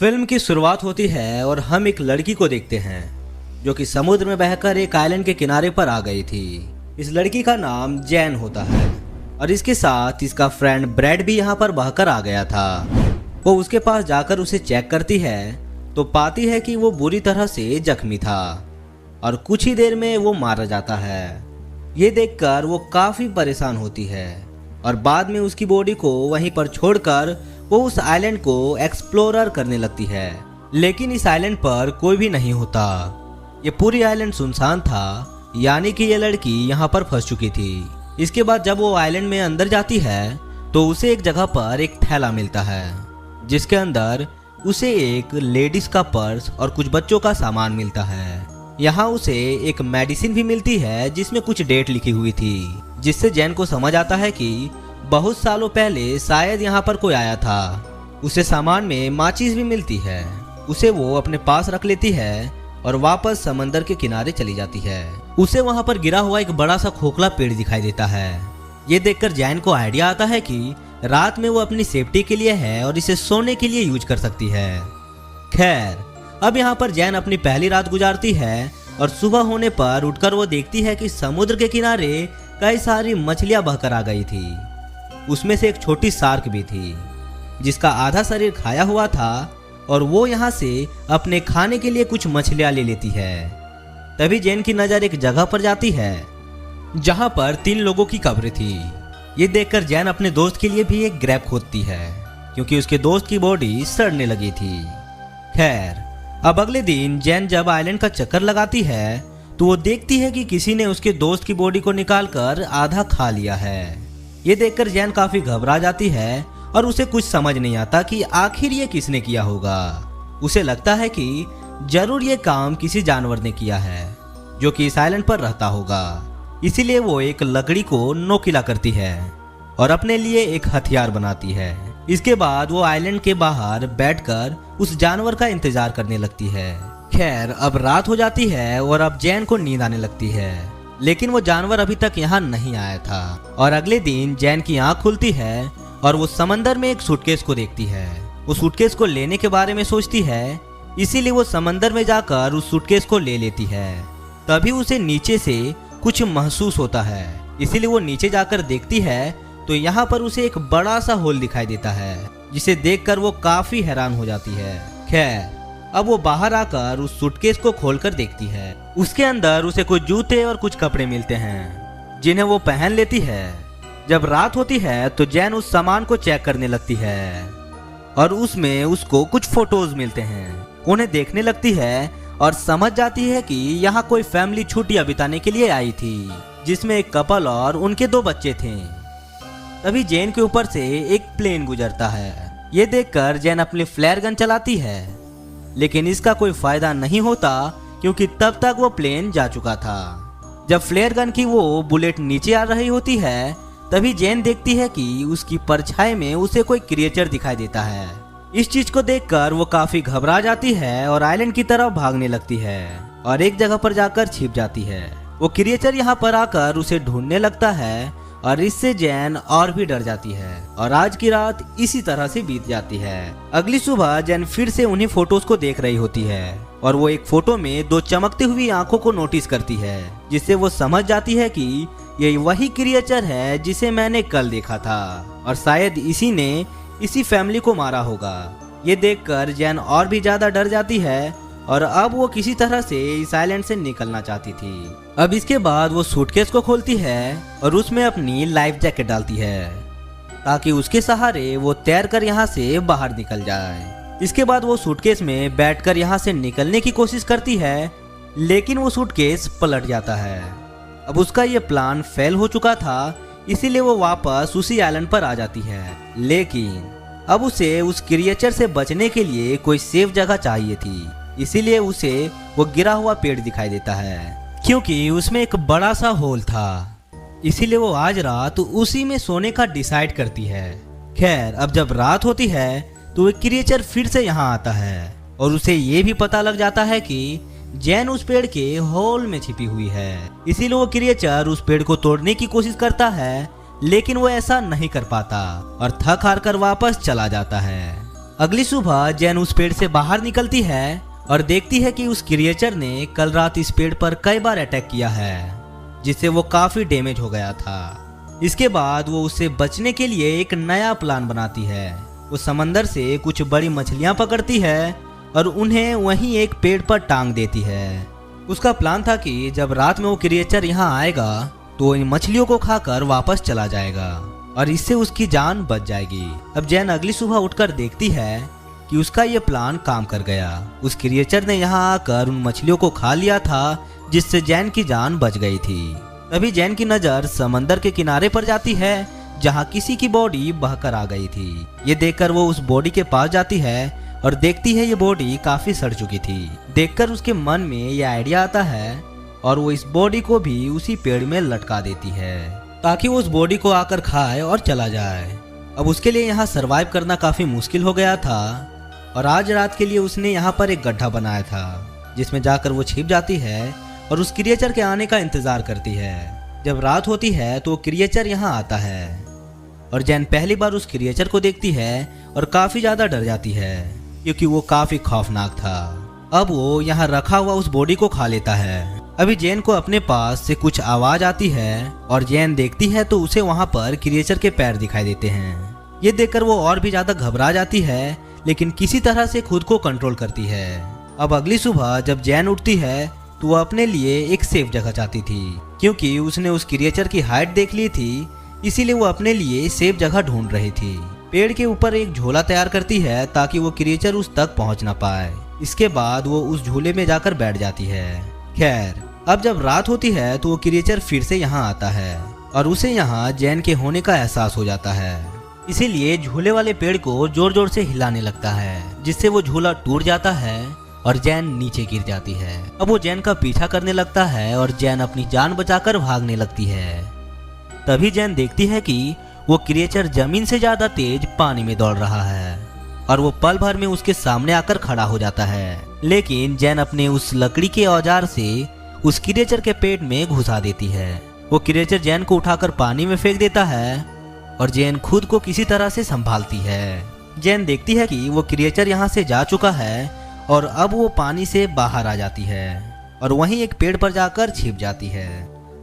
Film की शुरुआत होती है और हम एक लड़की को देखते हैं जो कि समुद्र में बहकर एक आइलैंड के किनारे पर आ गई थी। इस लड़की का नाम जैन होता है और इसके साथ इसका फ्रेंड ब्रैड भी यहाँ पर बहकर आ गया था। वो उसके पास जाकर उसे चेक करती है तो पाती है कि वो बुरी तरह से जख्मी था और कुछ ही देर में वो मारा जाता है। ये देखकर वो काफी परेशान होती है और बाद में उसकी बॉडी को वहीं पर छोड़कर वो उस आइलैंड को एक्सप्लोरर करने लगती है। लेकिन इस आइलैंड पर कोई भी नहीं होता। ये पूरी आइलैंड सुनसान था, यानी कि ये लड़की यहाँ पर फंस चुकी थी। इसके बाद जब वो आइलैंड में अंदर जाती है तो उसे एक जगह पर एक थैला मिलता है जिसके अंदर उसे एक लेडीज का पर्स और कुछ बच्चों का सामान मिलता है। यहाँ उसे एक मेडिसिन भी मिलती है जिसमें कुछ डेट लिखी हुई थी, जिससे जैन को समझ आता है कि बहुत सालों पहले शायद यहाँ पर कोई आया था। उसे सामान में माचिस भी मिलती है। उसे वो अपने पास रख लेती है और वापस समंदर के किनारे चली जाती है। उसे वहाँ पर गिरा हुआ एक बड़ा सा खोखला पेड़ दिखाई देता है। ये देखकर जैन को आइडिया आता है कि रात में वो अपनी सेफ्टी के लिए है और इसे सोने के लिए यूज कर सकती है। खैर, अब यहाँ पर जैन अपनी पहली रात गुजारती है और सुबह होने पर उठकर वो देखती है कि समुद्र के किनारे कई सारी मछलियां बहकर आ गई थी। उसमें से एक छोटी शार्क भी थी जिसका आधा शरीर खाया हुआ था और वो यहाँ से अपने खाने के लिए कुछ मछलियां ले लेती है। तभी जैन की नजर एक जगह पर जाती है जहाँ पर 3 लोगों की कब्र थी। ये देखकर जैन अपने दोस्त के लिए भी एक ग्रैब खोदती है क्योंकि उसके दोस्त की बॉडी सड़ने लगी थी। खैर, अब अगले दिन जैन जब आइलैंड का चक्कर लगाती है तो वो देखती है कि किसी ने उसके दोस्त की बॉडी को निकालकर आधा खा लिया है। ये देखकर जैन काफी घबरा जाती है और उसे कुछ समझ नहीं आता कि आखिर ये किसने किया होगा। उसे लगता है कि जरूर ये काम किसी जानवर ने किया है जो कि इस आइलैंड पर रहता होगा। इसीलिए वो एक लकड़ी को नोकीला करती है और अपने लिए एक हथियार बनाती है। इसके बाद वो आइलैंड के बाहर बैठकर उस जानवर का इंतजार करने लगती है। खैर, अब रात हो जाती है और अब जैन को नींद आने लगती है, लेकिन वो जानवर अभी तक यहाँ नहीं आया था। और अगले दिन जैन की आंख खुलती है और वो समंदर में एक सूटकेस को देखती है। वो सूटकेस को लेने के बारे में सोचती है, इसीलिए वो समंदर में जाकर उस सूटकेस को ले लेती है। तभी उसे नीचे से कुछ महसूस होता है, इसीलिए वो नीचे जाकर देखती है तो यहाँ पर उसे एक बड़ा सा होल दिखाई देता है जिसे देखकर वो काफी हैरान हो जाती है। खैर, अब वो बाहर आकर उस सूटकेस को खोलकर देखती है। उसके अंदर उसे कुछ जूते और कुछ कपड़े मिलते हैं जिन्हें वो पहन लेती है। जब रात होती है तो जैन उस सामान को चेक करने लगती है और उसमें उसको कुछ फोटोज मिलते हैं। उन्हें देखने लगती है और समझ जाती है कि यहाँ कोई फैमिली छुट्टियां बिताने के लिए आई थी जिसमें एक कपल और उनके 2 बच्चे थे। तभी जैन के ऊपर से एक प्लेन गुजरता है। ये देखकर जैन अपनी फ्लेयर गन चलाती है, लेकिन इसका कोई फायदा नहीं होता क्योंकि तब तक वो प्लेन जा चुका था। जब फ्लेयर गन की वो बुलेट नीचे आ रही होती है तभी जैन देखती है कि उसकी परछाई में उसे कोई क्रिएचर दिखाई देता है। इस चीज को देखकर वो काफी घबरा जाती है और आइलैंड की तरफ भागने लगती है और एक जगह पर जाकर छिप जाती है। वो क्रिएचर यहाँ पर आकर उसे ढूंढने लगता है और इससे जैन और भी डर जाती है और आज की रात इसी तरह से बीत जाती है। अगली सुबह जैन फिर से उन्हीं फोटोज को देख रही होती है और वो एक फोटो में 2 चमकती हुई आंखों को नोटिस करती है, जिससे वो समझ जाती है कि ये वही क्रिएचर है जिसे मैंने कल देखा था और शायद इसी ने इसी फैमिली को मारा होगा। ये देखकर जैन और भी ज्यादा डर जाती है और अब वो किसी तरह से इस आइलैंड से निकलना चाहती थी। अब इसके बाद वो सूटकेस को खोलती है और उसमें अपनी लाइफ जैकेट डालती है ताकि उसके सहारे वो तैरकर यहाँ से बाहर निकल जाए। इसके बाद वो सूटकेस में बैठकर यहाँ से निकलने की कोशिश करती है, लेकिन वो सूटकेस पलट जाता है। अब उसका ये प्लान फेल हो चुका था, इसीलिए वो वापस उसी आइलैंड पर आ जाती है। लेकिन अब उसे उस क्रिएचर से बचने के लिए कोई सेफ जगह चाहिए थी, इसीलिए उसे वो गिरा हुआ पेड़ दिखाई देता है क्योंकि उसमें एक बड़ा सा होल था। इसीलिए वो आज रात उसी में सोने का डिसाइड करती है। खैर, अब जब रात होती है तो वो क्रिएचर फिर से यहाँ आता है और उसे ये भी पता लग जाता है कि जैन उस पेड़ के होल में छिपी हुई है। इसीलिए वो क्रिएचर उस पेड़ को तोड़ने की कोशिश करता है, लेकिन वो ऐसा नहीं कर पाता और थक हार कर वापस चला जाता है। अगली सुबह जैन उस पेड़ से बाहर निकलती है और देखती है कि उस क्रिएचर ने कल रात इस पेड़ पर कई बार अटैक किया है, जिससे वो काफी डैमेज हो गया था। इसके बाद वो उससे बचने के लिए एक नया प्लान बनाती है। वो समंदर से कुछ बड़ी मछलियां पकड़ती है और उन्हें वहीं एक पेड़ पर टांग देती है। उसका प्लान था कि जब रात में वो क्रिएचर यहाँ आएगा तो वो इन मछलियों को खाकर वापस चला जाएगा और इससे उसकी जान बच जाएगी। अब जैन अगली सुबह उठकर देखती है कि उसका ये प्लान काम कर गया। उस क्रिएचर ने यहाँ आकर उन मछलियों को खा लिया था, जिससे जैन की जान बच गई थी। तभी जैन की नजर समंदर के किनारे पर जाती है जहाँ किसी की बॉडी बहकर आ गई थी। ये देखकर वो उस बॉडी के पास जाती है और देखती है ये बॉडी काफी सड़ चुकी थी। देखकर उसके मन में ये आइडिया आता है और वो इस बॉडी को भी उसी पेड़ में लटका देती है ताकि वो उस बॉडी को आकर खाए और चला जाए। अब उसके लिए यहाँ सरवाइव करना काफी मुश्किल हो गया था और आज रात के लिए उसने यहाँ पर एक गड्ढा बनाया था जिसमें जाकर वो छिप जाती है और उस क्रिएचर के आने का इंतजार करती है। जब रात होती है तो क्रिएचर यहाँ आता है और जैन पहली बार उस क्रिएचर को देखती है और काफी ज्यादा डर जाती है क्योंकि वो काफी खौफनाक था। अब वो यहाँ रखा हुआ उस बॉडी को खा लेता है। अभी जैन को अपने पास से कुछ आवाज आती है और जैन देखती है तो उसे वहाँ पर क्रिएचर के पैर दिखाई देते हैं। ये देखकर वो और भी ज्यादा घबरा जाती है, लेकिन किसी तरह से खुद को कंट्रोल करती है। अब अगली सुबह जब जैन उठती है तो वो अपने लिए एक सेफ जगह चाहती थी क्योंकि उसने उस क्रिएचर की हाइट देख ली थी, इसीलिए वो अपने लिए सेफ जगह ढूंढ रही थी। पेड़ के ऊपर एक झोला तैयार करती है ताकि वो क्रिएचर उस तक पहुंच ना पाए। इसके बाद वो उस झूले में जाकर बैठ जाती है। खैर, अब जब रात होती है तो वो क्रिएचर फिर से यहाँ आता है और उसे यहाँ जैन के होने का एहसास हो जाता है, इसीलिए झूले वाले पेड़ को जोर जोर से हिलाने लगता है, जिससे वो झूला टूट जाता है और जैन नीचे गिर जाती है। अब वो जैन का पीछा करने लगता है और जैन अपनी जान बचाकर भागने लगती है। तभी जैन देखती है कि वो क्रिएचर जमीन से ज्यादा तेज पानी में दौड़ रहा है और वो पल भर में उसके सामने आकर खड़ा हो जाता है। लेकिन जैन अपने उस लकड़ी के औजार से उस क्रिएचर के पेट में घुसा देती है। वो क्रिएचर जैन को उठाकर पानी में फेंक देता है और जैन खुद को किसी तरह से संभालती है। जैन देखती है कि वो क्रिएचर यहाँ से जा चुका है और अब वो पानी से बाहर आ जाती है और वहीं एक पेड़ पर जाकर छिप जाती है।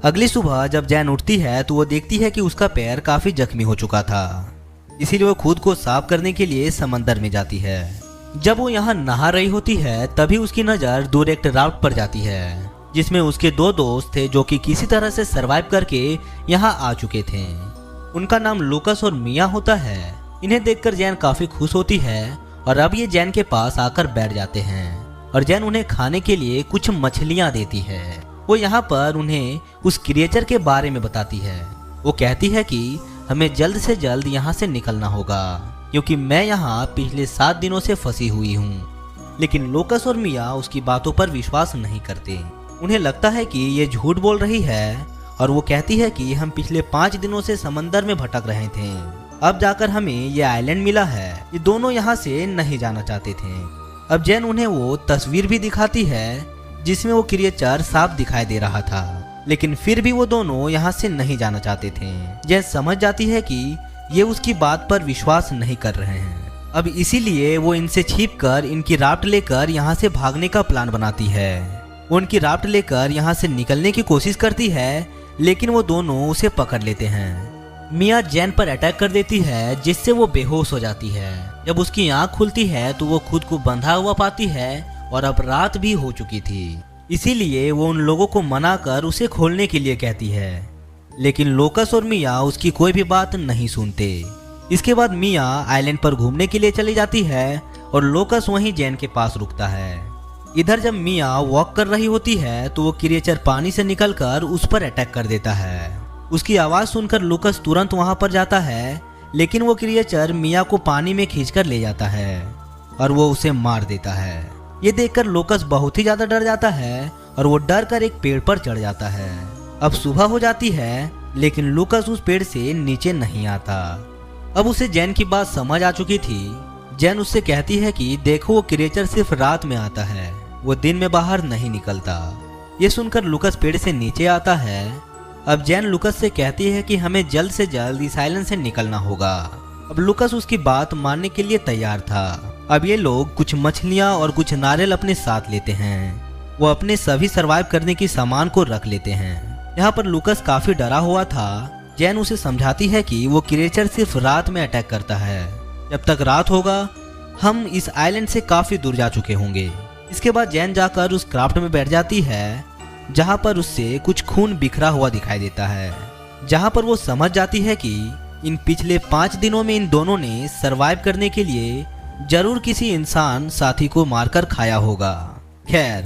अगली सुबह जब जैन उठती है तो वो देखती है कि उसका पैर काफी जख्मी हो चुका था, इसीलिए वो खुद को साफ करने के लिए समंदर में जाती है। जब वो यहाँ नहा रही होती है तभी उसकी नजर दूर एक राफ्ट पर जाती है जिसमें उसके दो दोस्त थे जो कि किसी तरह से सरवाइव करके यहाँ आ चुके थे। उनका नाम लूकस और मिया होता है। इन्हें देखकर जैन काफी खुश होती है और अब ये जैन के पास आकर बैठ जाते हैं और जैन उन्हें खाने के लिए कुछ मछलियाँ देती है। वो यहाँ पर उन्हें उस क्रिएचर के बारे में बताती है। वो कहती है कि हमें जल्द से जल्द यहाँ से निकलना होगा क्योंकि मैं यहाँ पिछले 7 दिनों से फंसी हुई हूँ। लेकिन लूकस और मिया उसकी बातों पर विश्वास नहीं करते। उन्हें लगता है कि ये झूठ बोल रही है और वो कहती है कि हम पिछले 5 दिनों से समंदर में भटक रहे थे, अब जाकर हमें ये आइलैंड मिला है। ये दोनों यहाँ से नहीं जाना चाहते थे। अब जैन उन्हें वो तस्वीर भी दिखाती है जिसमें वो क्रिएचर साफ दिखाई दे रहा था, लेकिन फिर भी वो दोनों यहाँ से नहीं जाना चाहते थे। जैन समझ जाती है कि ये उसकी बात पर विश्वास नहीं कर रहे हैं। अब इसीलिए वो इनसे छिपकर इनकी राफ्ट लेकर यहाँ से भागने का प्लान बनाती है। वो उनकी राफ्ट लेकर यहाँ से निकलने की कोशिश करती है, लेकिन वो दोनों उसे पकड़ लेते हैं। मिया जैन पर अटैक कर देती है जिससे वो बेहोश हो जाती है। जब उसकी आंख खुलती है तो वो खुद को बंधा हुआ पाती है और अब रात भी हो चुकी थी, इसीलिए वो उन लोगों को मना कर उसे खोलने के लिए कहती है। लेकिन लूकस और मिया उसकी कोई भी बात नहीं सुनते। इसके बाद मिया आइलैंड पर घूमने के लिए चली जाती है और लूकस वहीं जैन के पास रुकता है। इधर जब मिया वॉक कर रही होती है तो वो क्रिएचर पानी से निकलकर उस पर अटैक कर देता है। उसकी आवाज सुनकर लूकस तुरंत वहां पर जाता है, लेकिन वो क्रिएचर मिया को पानी में खींचकर ले जाता है और वो उसे मार देता है। ये देखकर लूकस बहुत ही ज्यादा डर जाता है और वो डर कर एक पेड़ पर चढ़ जाता है। अब सुबह हो जाती है, लेकिन लूकस उस पेड़ से नीचे नहीं आता। अब उसे जैन की बात समझ आ चुकी थी। जैन उससे कहती है कि देखो वो क्रिएचर सिर्फ रात में आता है, वो दिन में बाहर नहीं निकलता। ये सुनकर लूकस पेड़ से नीचे आता है। अब जैन लूकस से कहती है कि हमें जल्द से जल्द इस आइलैंड से निकलना होगा अब लूकास उसकी बात मानने के लिए तैयार था। अब ये लोग कुछ मछलियाँ और कुछ नारियल अपने साथ लेते हैं। वो अपने सभी सरवाइव करने की सामान को रख लेते हैं। यहाँ पर लूकास काफी डरा हुआ था। जैन उसे समझाती है कि वो क्रिएचर सिर्फ रात में अटैक करता है। जब तक रात होगा हम इस आइलैंड से काफी दूर जा चुके होंगे। इसके बाद जैन जाकर उस क्राफ्ट में बैठ जाती है, जहाँ पर उससे कुछ खून बिखरा हुआ दिखाई देता है। जहाँ पर वो समझ जाती है कि इन पिछले 5 दिनों में इन दोनों ने सरवाइव करने के लिए जरूर किसी इंसान साथी को मारकर खाया होगा। खैर,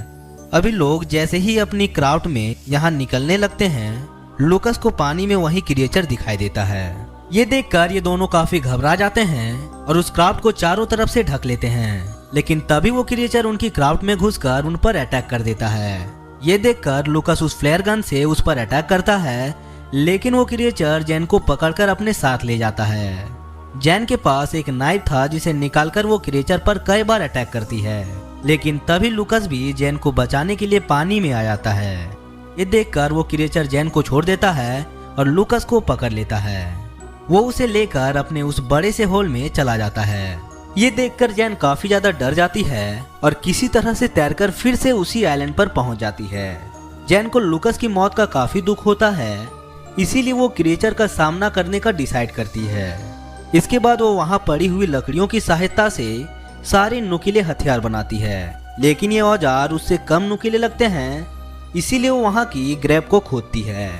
अभी लोग जैसे ही अपनी क्राफ्ट में यहाँ निकलने लगते हैं, लूकास को पानी में वही क्रिएचर दिखाई देता है। ये देखकर ये दोनों काफी घबरा जाते हैं और उस क्राफ्ट को चारों तरफ से ढक लेते हैं। लेकिन तभी वो क्रिएचर उनकी क्राफ्ट में घुसकर उन पर अटैक कर देता है। ये देखकर लूकास उस फ्लेयर गन से उस पर अटैक करता है, लेकिन वो क्रिएचर जैन को पकड़कर अपने साथ ले जाता है। जैन के पास एक नाइफ था जिसे निकालकर वो क्रिएचर पर कई बार अटैक करती है, लेकिन तभी लूकास भी जैन को बचाने के लिए पानी में आ जाता है। ये देखकर वो क्रिएचर जैन को छोड़ देता है और लूकास को पकड़ लेता है। वो उसे लेकर अपने उस बड़े से होल में चला जाता है। ये देखकर जैन काफी ज्यादा डर जाती है और किसी तरह से तैरकर फिर से उसी आइलैंड पर पहुंच जाती है। जैन को लूकास की मौत का काफी दुख होता है, इसीलिए वो क्रिएचर का सामना करने का डिसाइड करती है। इसके बाद वो वहाँ पड़ी हुई लकड़ियों की सहायता से सारे नुकीले हथियार बनाती है, लेकिन ये औजार उससे कम नुकीले लगते हैं। इसीलिए वो वहाँ की ग्रेव को खोदती है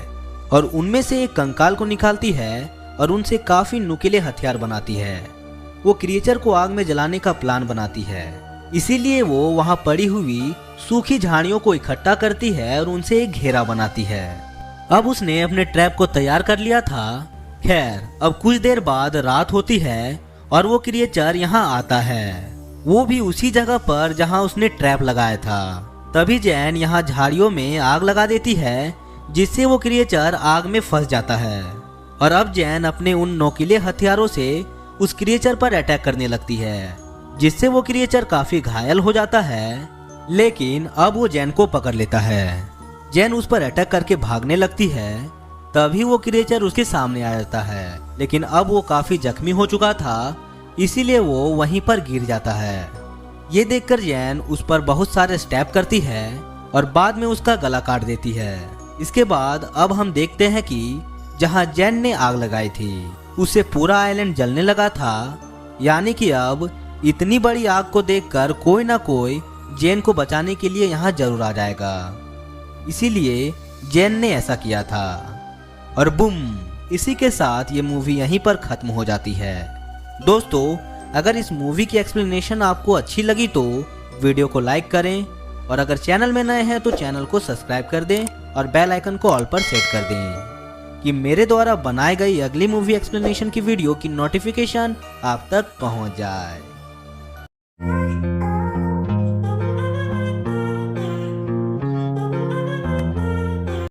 और उनमें से एक कंकाल को निकालती है और उनसे काफी नुकीले हथियार बनाती है। वो क्रिएचर को आग में जलाने का प्लान बनाती है, इसीलिए वो वहाँ पड़ी हुई सूखी झाड़ियों को इकट्ठा करती है और उनसे एक घेरा बनाती है। अब उसने अपने ट्रैप को तैयार कर लिया था। खैर, अब कुछ देर बाद रात होती है और वो क्रिएचर यहाँ आता है, वो भी उसी जगह पर जहाँ उसने ट्रैप लगाया था। तभी जैन यहाँ झाड़ियों में आग लगा देती है, जिससे वो क्रिएचर आग में फंस जाता है। और अब जैन अपने उन नोकीले हथियारों से उस क्रिएचर पर अटैक करने लगती है, जिससे वो क्रिएचर काफी घायल हो जाता है। लेकिन अब वो जैन को पकड़ लेता है। जैन उस पर अटैक करके भागने लगती है, तभी वो क्रिएचर उसके सामने आ जाता है। लेकिन अब वो काफी जख्मी हो चुका था, इसीलिए वो वहीं पर गिर जाता है। ये देखकर जैन उस पर बहुत सारे स्टैब करती है और बाद में उसका गला काट देती है। इसके बाद अब हम देखते हैं कि जहां जैन ने आग लगाई थी, उससे पूरा आइलैंड जलने लगा था। यानी कि अब इतनी बड़ी आग को देखकर कोई ना कोई जैन को बचाने के लिए यहाँ जरूर आ जाएगा। इसीलिए जैन ने ऐसा किया था। और बुम, इसी के साथ ये मूवी यहीं पर खत्म हो जाती है। दोस्तों, अगर इस मूवी की एक्सप्लेनेशन आपको अच्छी लगी तो वीडियो को लाइक करें, और अगर चैनल में नए हैं तो चैनल को सब्सक्राइब कर दें और बेल आइकन को ऑल पर सेट कर दें कि मेरे द्वारा बनाई गई अगली मूवी एक्सप्लेनेशन की वीडियो की नोटिफिकेशन आप तक पहुंच जाए।